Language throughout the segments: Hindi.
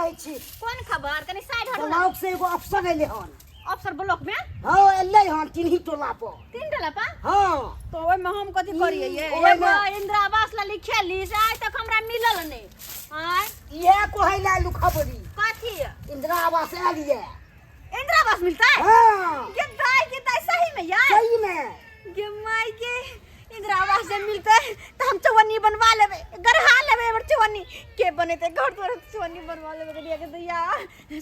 कहै छी कौन खबर कनी साइड हटो ब्लॉक से एगो अफसर एले हन। अफसर ब्लॉक में हां एले हन तिन्ही टोला पर। तीन डला पा हां तो ओय में हम कथि करिए ये ओय एगो में- इंदिरा आवास ला लिखेली से आज तक हमरा मिलल नै। हां ये कहै ला लु खबरी कथि इंदिरा आवास आयल ये। इंदिरा आवास मिलता है हां के दाई सही में यार सही में के माई के इंदिरा आवास से मिलते तो हम चवन्नी बनवा लेबे गरहा लेबे और चवन्नी के बनेते घर तो चवन्नी बनवा लेबे करिया के दैया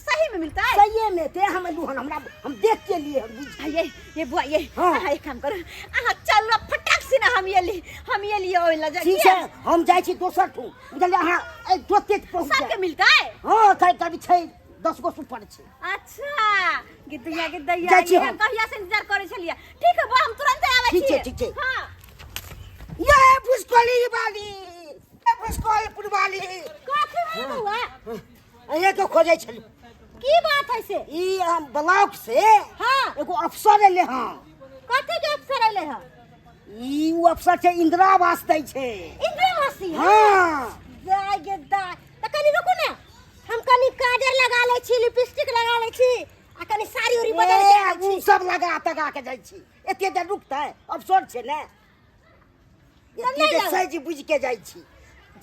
सही में मिलता है सही में ते हम लुहन हमरा हम देख के लिए हम बुझ ये बुआ ये हाँ। एक काम करो चल फटाक से ना हम ये लिए ओइला जा ठीक है हम जाय छी दोसर ठू बुझलिए हां ए तुरते पहुंच सबके जाए। मिलता है हां कभी छै 10 गो सुपर छै। अच्छा गिद्दिया के दैया जाइ छी ये हम। कहिया से इंतजार करे छलिया ठीक है बा हम तुरंत आवे छी ठीक छै। हां ये भुसकोली वाली ये भुसकोलपुर वाली कथि है बुआ ये तो खोजै छलु की बात है से ई हम ब्लॉक से हां एगो अफसर एले हां। कथि के अफसर आइले ह ई वो अफसर छै इंदिरा आवास दै छै। इंदिरा आवास है हां जाय गे दाय त कनी रुको ना हम कनी काजर लगा ले छी लिपस्टिक लगा ले छी आ कनी साड़ी उरी बदल के आबै उ छी सब लगा तगा के जाय छी एते देर रुकतै अफसर छै ने एते नहीं देर लगा। सही बुझ के जाय छी।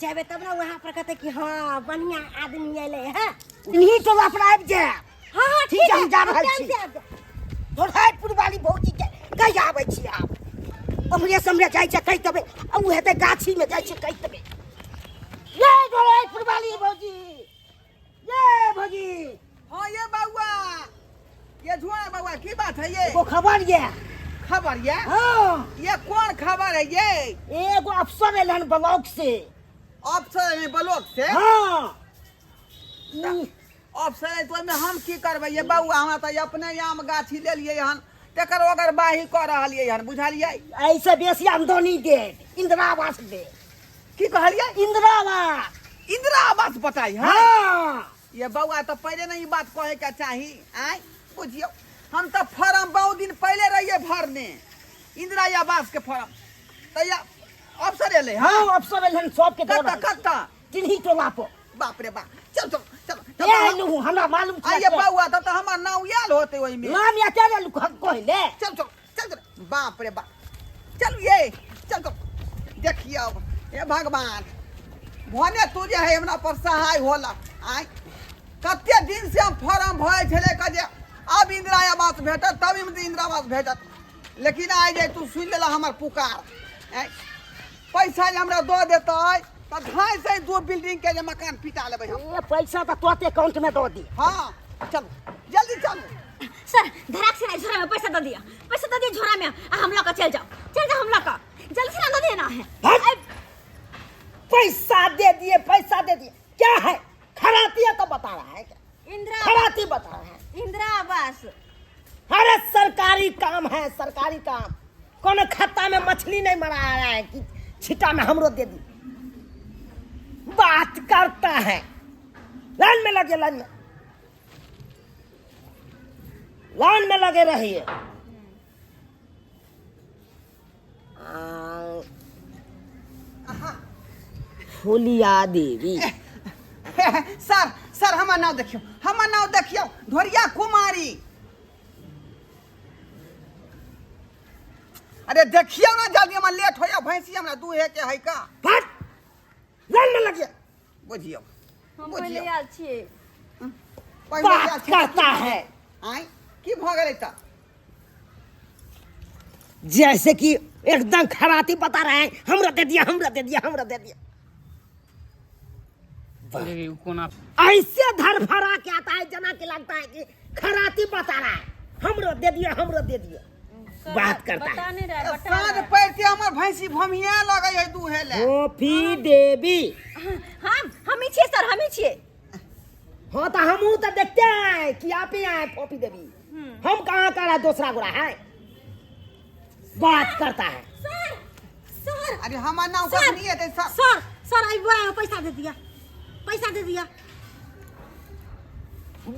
जेबे तब ना वहां पर कहते कि हां बढ़िया आदमी आइले है इन्हीं टोला पर आबि जाए। हां हां ठीक है, हम जा रहल टाइम छी। से आबि जा। धोरहाटपुर वाली भौजी के कहि आबै छी आब हमरे समरे जाय छै कहि तबे उ हेतै गाछी में जाय छै कहि तबे ये धोरहाटपुर वाली भौजी ये भौजी हाँ ये बाबुआ ये झुआ बाबुआ की बात है ये को खबर ये खबर ये हां ये कौन खबर है ये एगो अफसर एलन ब्लॉक से। अफसर है ब्लॉक से हां अफसर है तो में हम की करबै ये बाबुआ हमरा तो अपने आम गाछी ले लिए हन तेकर अगर बाही कर रहलिए हन बुझलिए ऐसे बेसी आमदनी दे इंदिरा आवास दे। की कहलिए इंदिरा आवास इंदिरा आवास बताई है हां ये बउआ तो पहले नहीं बात कहे के चाही आय बुझियो हम तो फॉर्म बहुत दिन पहले रहिए भरने इंदिरा आवास के फॉर्म तैया अफसर एले हां हाँ अफसर एलन सब के कत्ता कत्ता तिन्ही टोला पर। बाप रे बाप चल चल चल ये लू हमरा मालूम छै आइए बउआ तो हमार नाव याल होते ओई में नाम या तेरे लू कहले चल चल चल चल बाप रे बाप चल ये चल चल देखियो हे भगवान भने तू जे है हमरा पर सहाय होला आय कते दिन से हम फॉर्म भरे छले क जे अब इंदिरा आवास भेटत तब इंदिरा आवास भेटत लेकिन आइ जे तू सुन लेला हमर पुकार आय पैसा जे हमरा दो देतै त ढाई से दो बिल्डिंग के जे मकान पिटा लेबै हम ये पैसा तो तोते अकाउंट में दो दी। हां चल जल्दी चल सर धड़ाक से झोरा में पैसा दे दिया झोरा में आ हम लोग चल जाओ हम लोग जल्दी से ना देना है हट! पैसा दे दिए क्या है खराती है तो बता रहा है क्या? इंदिरा खराती बता रहा है। इंदिरा आवास अरे सरकारी काम है सरकारी काम कौन खाता में मछली नहीं मरा रहा है कि छिटा में हमरो दे दी बात करता है। लाइन में लगे लाइन में लगे रहिए। फुलिया देवी सर सर हमर नाम देखियो ढोरिया कुमारी अरे देखियो ना जल्दी हमरा लेट होया भैंसी हमरा दूहे के है का हट! लाइन में लगे बुझियो हम बुझियो पहले आल छिए बात करता है आय की भ गेलै त जैसे कि एकदम खराती बता रहे हैं हमरा दे दिया ऐसे धरफरा के आता है जना के लगता है कि खराती बता रहा है हमरो दे दिया बात करता है। बता नहीं रहा है साँझ पड़ते हमर भैंसी भमिया लगे है दूहे ले फोफी देवी हम ही छिए हाँ तो हम तो देखते हैं कि आप ही आए फोफी देवी हम कहाँ का रहा दूसरा गुड़ा है बात करता है। सर अरे हमर नाम सर, नहीं है सर आई बुआ पैसा दे दिया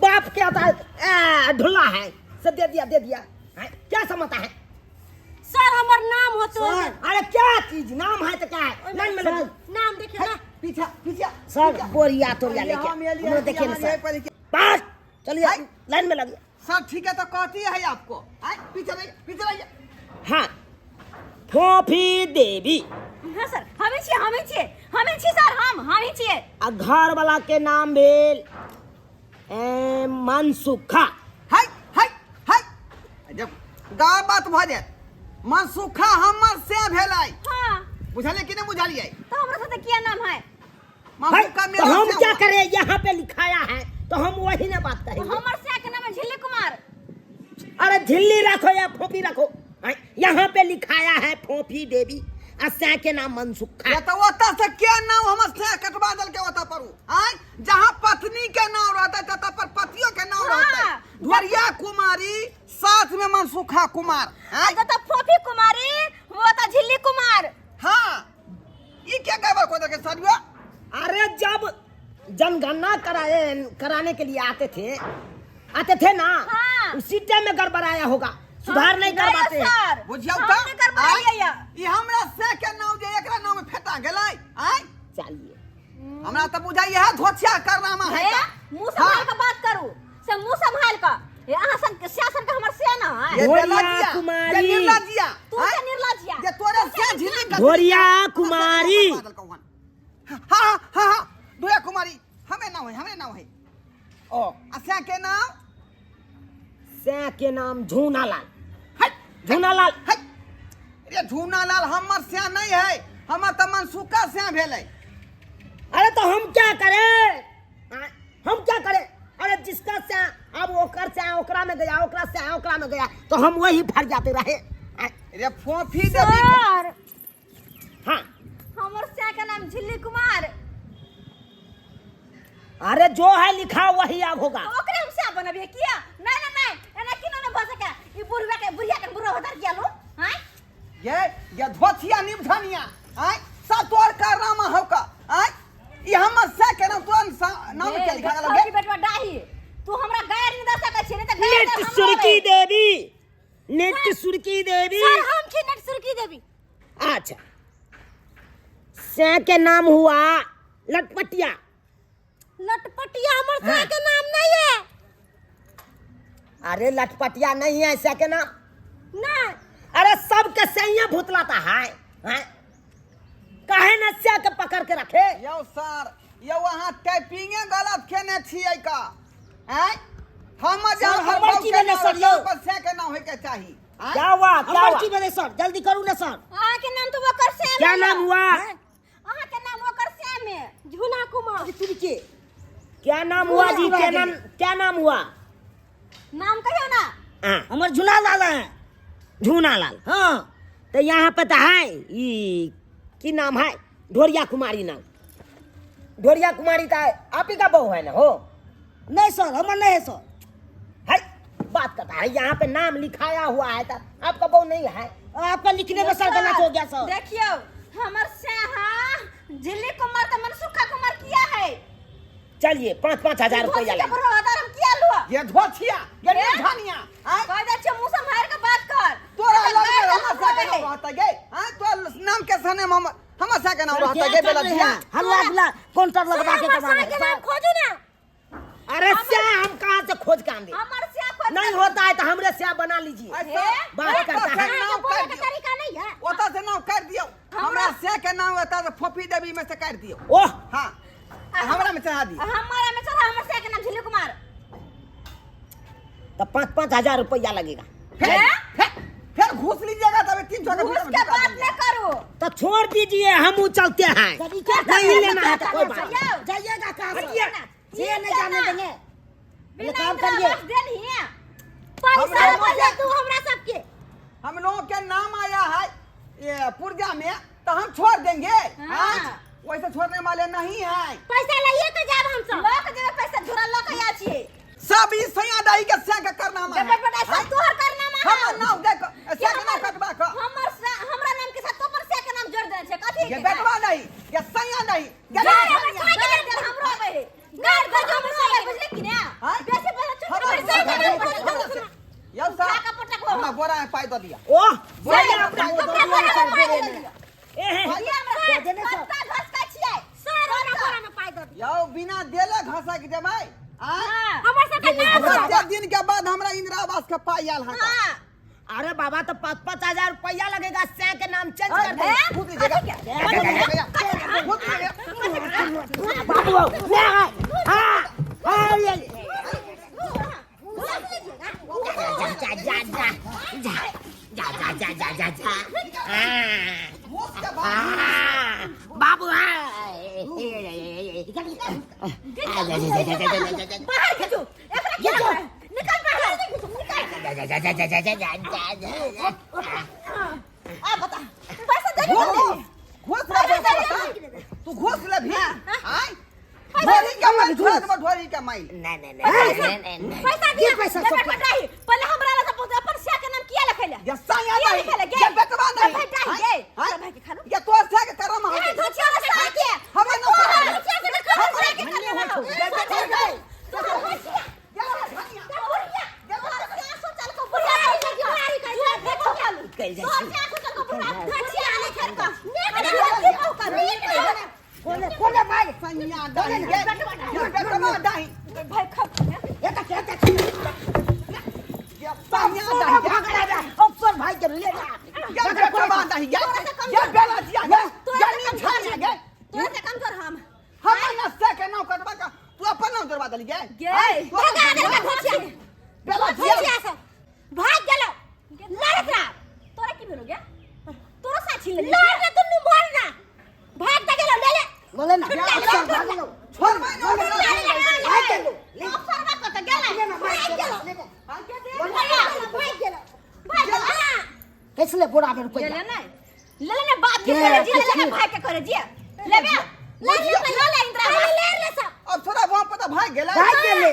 बाप क्या था ढुल्ला है सब दे दिया है? क्या समझता है सर हमर नाम हो तो सर, अरे क्या चीज नाम है तो क्या है लाइन में लगे नाम देखिए ना पीछा पीछा सर बोरिया तोरिया लेके हम देखिए ना सर पास चलिए लाइन में लगिए सर ठीक है तो कहती है आपको पीछे रहिए हाँ फोफी देवी हाँ सर हमें छिए सर हम छिए आ घर वाला के नाम भेल मनसुखा हाय हाय हाय जब गाँव बात भ जाए मनसुखा हमर से भेलै हाँ बुझलिए कि नहीं बुझलिए तो हमरा साथे क्या नाम है मनसुखा तो मेरा हम से क्या हुआ। करें यहाँ पे लिखाया है तो हम वही ना बात करेंगे हमर से के नाम है झिल्ली कुमार अरे झिल्ली रखो या फोफी रखो यहाँ पे लिखाया है फोफी देवी और से के नाम मनसुखा ये तो ओता से क्या नाम हमर से कटवा दल के ओता परू जहाँ पत्नी के नाम रहता है तब पर पतियों के नाम रहता है ढोरिया कुमारी साथ में मनसुखा कुमार तो तो फोफी कुमारी वो तो झिल्ली कुमार हाँ ये क्या गड़बड़ को देखे सर अरे जब जनगणना कराने के लिए आते थे ना हाँ। उसी टाइम में गड़बड़ाया होगा सुधार नहीं कर पाते हैं। सर बुझियो हमने करवाइए ये हमरा से के नाम जे एकरा नाम में फेटा गेलै चलिए हमरा तो बुझाइए है धोछिया करनामा है का मुंह संभाल के बात करू से मुंह संभाल के ये अहाँ शासन का हमर से ना है ये ढोरिया निर्लजिया, कुमारी। ये निर्लजिया तू हैं? से निर्लजिया ये तोरे से झिल्ली का ढोरिया कुमारी हाँ ढोरिया कुमारी हमें नाम है ओ असा के नाम से के नाम झूनालाल है झूनालाल है ये झूनालाल हमर से नहीं है हमर तो मनसुखा से भेलै अरे तो हम क्या करें अरे जिसका से अब ओकर से ओकरा में गया ओकरा से ओकरा में गया तो हम वही फर जाते रहे रे फोफी देवी सर हाँ हमर से का नाम झिल्ली कुमार अरे जो है लिखा वही अब होगा ओकरे हम से बनबिए किया नहीं एना किनो न भ सके ई बुढ़िया के बुढ़ा होतर किया लो हैं ये धोथिया निमधनिया सतोर करनामा होका ये हमर से के नाम तुरंत नाम क्या लिखा गेल छोटी बेटवा डाही तू हमरा गैर नहीं दे सके छी नहीं तो गैर नेट सुरकी देवी नेट सुरकी देवी सर हम छी नेट सुरकी देवी अच्छा से के नाम हुआ लटपटिया लटपटिया हमर से के नाम नहीं है अरे लटपटिया नहीं है से के नाम ना अरे सबके सैया भूतलाता है काहे न से के पकड़ के रखे यो सर यो वहां टाइपिंगे गलत केने छियै का हैं हम जब सर, हर खबर बार की के मैंने सर, यो। पर से के नाम होय के चाहिए क्या हुआ सर जल्दी करू ना सर आ के नाम तो वकर से क्या नाम हुआ आहा के नाम वकर से में झूला कुमार क्या नाम हुआ जी क्या नाम हुआ नाम कहियो ना हमर झूनालाल है झूनालाल हाँ तो यहाँ पे तो है ये की नाम है ढोरिया कुमारी नाम ढोरिया कुमारी तो आप ही का बहू है ना हो नहीं सर हमारा नहीं है सर है बात करता है यहाँ पे नाम लिखाया हुआ है तो आपका बहू नहीं है आपका लिखने में सर गलत हो गया सर देखियो हमर से हां झिल्ली कुमार तो मनसुखा कुमार किया है चलिए 5,000 रुपया के बुढ़ा होतर हम किया लो ये धोथिया ये निमधनिया कह दे छ मुंह संभाल के बात कर तोरा लगे हमर से के नाम रहता गे तो नाम के सने हमर से के नाम रहता गे बेला जिया हल्ला काउंटर लगवा के हमर से के नाम खोजू ना अरे से हम कहाँ से खोज के आंदे हमर से खोज नहीं होता है तो हमरे से बना लीजिए बात करता है नाम बोले कर का दियो तरीका नहीं है ओता से नाम कर दियो हमरा से के नाम होता तो फोफी देवी में से कर दियो ओह हां हमरा में चढ़ा दी हमारा में चला हमर से के नाम झिल्ली कुमार तो 5,000 रुपया लगेगा फिर घूस लीजिएगा तब 300 घूस के बात न करो तो छोड़ दीजिए हम चलते हैं नहीं लेना है तो कोई बात नहीं। जाइएगा कहां ये नहीं जाने देंगे ये काम करिए देन ही पैसा बोले तू हमरा सबके हम लोगों के नाम आया है ये पुर्जा में तो हम छोड़ देंगे वैसे छोड़ने वाले नहीं है पैसा लाइए के जाब हम सब लोग देवे पैसा झोरा लोग आया छिए सब ई सैया दाई के से के करना है बेटा बेटा सब तोहर करना है हम नाम देख से के नाम कटबा का हमर से हमरा नाम के साथ तोपर से के नाम जोड़ दे छै कथि ये बेटवा नहीं ये सैया नहीं हमरो बे गाड़ के जो हमरो बुझले कि ना बेसी पैसा चुप यो सर हमरा बोरा में पाई दो दिया ओह बोले अपना अपना ए ये हमरा घस का छिए सर यो बिना देले घासा के जमाई हमर से कते दिन के बाद हमरा इंदिरा आवास के पाई आयल हन अरे बाबा तो 5-5 हजार रुपया लगेगा सै के नाम चेंज कर दे खुद जगह बाबू बाबू बाहर खींचो एकरा क्या निकल बाहर आ बता पैसा दे घोष तू घोष ले भी हां ढोरी का माइल ढोरी का माइल नहीं पैसा दिया पैसा सब पहले हमरा ला सब अपन से के नाम किया लिखले ये साया नहीं ये बेटवा नहीं हां भाई के खानो ये तोर से के करम हो धोचिया ला सा के हम न धोचिया के खानो से के करले हो तो धोचिया कोने भाई सैया दाई ये बेटवा दाई भाई खा ये सैया दाई अफसर भाई के ले ये बेटवा दाई ये बेला जिया ये नीम छानिया गे तू से काम कर हम न से के नाम कटवा का तू अपन नाम करवा दली गे भगा दे धोचिया बेला धोचिया से भाग गेलो लड़का तोरा की भेलो गे तोरा साथी ले लड़ तुनु बोल ना भाग दे गेलो ले ले बोले ना अफसर भाग लो छोड़ मैं नो भाग लो अफसर बात कर गेलो भाग गेलो कैसे बुढ़ा में कोई ले ना बात के करे जी ले भाग के करे जी ले बे ले इंद्रा ले सब अब थोड़ा वहां पता भाग गेला भाग गेले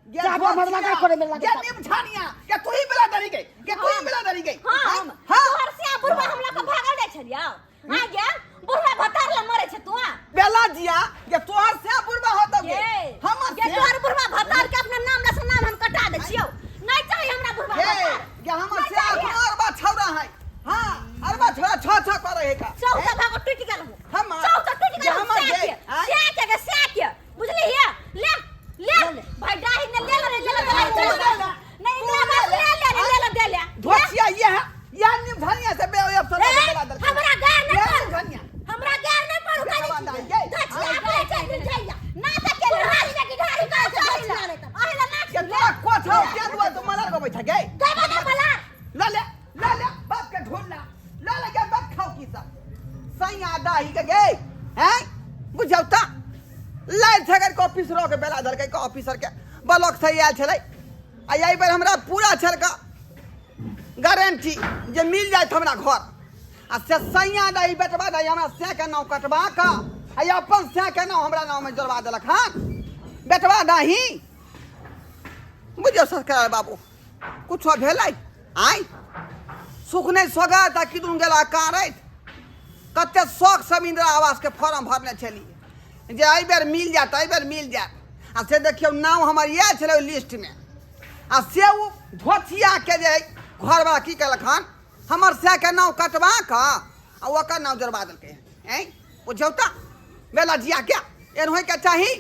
जाबो मरला का करे में लगे ये नीम छानिया के तू ही बेला दली गई के तू ही बेला दली गई हां तोहर से बुढ़वा हमला के भागल जाय छलिया आ गया बुढ़वा भतार ले मरे छ तू बेला जिया के तोहर से बुढ़वा होत गे हम के तोहर बुढ़वा भतार के अपना नाम से नाम हम कटा दे छियो नहीं चाहिए हमरा बुढ़वा भतार के हम से और बा छौरा है हां अरबा छोरा छ करे है का चौथा भाग टूट गेल हम चौथा टूट गेल हम से के बुझली है ले भाई डाही ने ले नहीं इंद्रा बात ले दे ले धोचिया ये है या नीम छानिया से बे अफसर बेला दल हमरा गार नहीं पड़ छानिया हमरा गार नहीं पड़ धोचिया अपने चल जाइया ना से के राज की ढारी का चला आइला ना के तोरा कोठा के दुआ तो मला को बैठा गए गबा के बला ले बाप के ढोल ला के बाप खाओ की सब सैया दाही के गए हैं बुझौ ता लाइल छगर को ऑफिस रो के बेला धर के ऑफिसर के ब्लॉक से आयल छले आ यही पर हमरा पूरा छर का गारंटी जे मिल जाए हमरा घर आ से सैया दाही बेटवा दाही हमरा से के नाम कटवा का आ अपन से के नाम हमरा नाम में जोड़वा देलक हां बेटवा दाही बुझौ सरकार बाबू कुछ भेलै आई सुख नहीं सोगा था कि तुम गेला कारत कते शौक सब इंदिरा आवास के फॉर्म भरने छली जे आई बेर मिल जात आ से देखियो नाम हमर ये छले लिस्ट में आ से वो धोचिया के जे घर वाला की कहलक हन हमर से के नाम कटवा का आ ओकर नाम जोड़वा देलकै हैं बुझौ ता बेला जिया क्या एन होय के चाही